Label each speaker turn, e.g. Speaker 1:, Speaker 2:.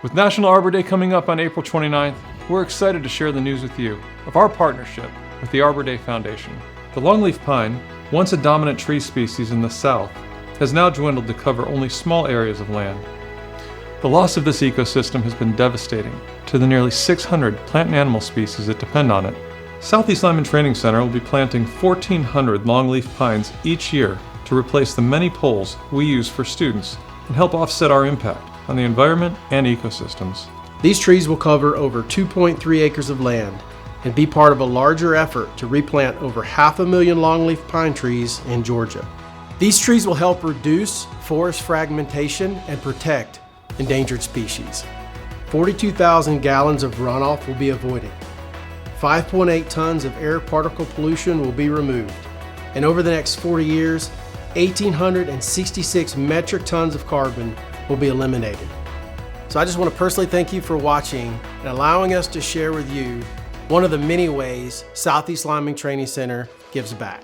Speaker 1: With National Arbor Day coming up on April 29th, we're excited to share the news with you of our partnership with the Arbor Day Foundation. The longleaf pine, once a dominant tree species in the South, has now dwindled to cover only small areas of land. The loss of this ecosystem has been devastating to the nearly 600 plant and animal species that depend on it. Southeast Lyman Training Center will be planting 1,400 longleaf pines each year to replace the many poles we use for students and help offset our impact on the environment and ecosystems.
Speaker 2: These trees will cover over 2.3 acres of land and be part of a larger effort to replant over 500,000 longleaf pine trees in Georgia. These trees will help reduce forest fragmentation and protect endangered species. 42,000 gallons of runoff will be avoided. 5.8 tons of air particle pollution will be removed. And over the next 40 years, 1,866 metric tons of carbon will be eliminated. So I just want to personally thank you for watching and allowing us to share with you one of the many ways Southeast Lyman Training Center gives back.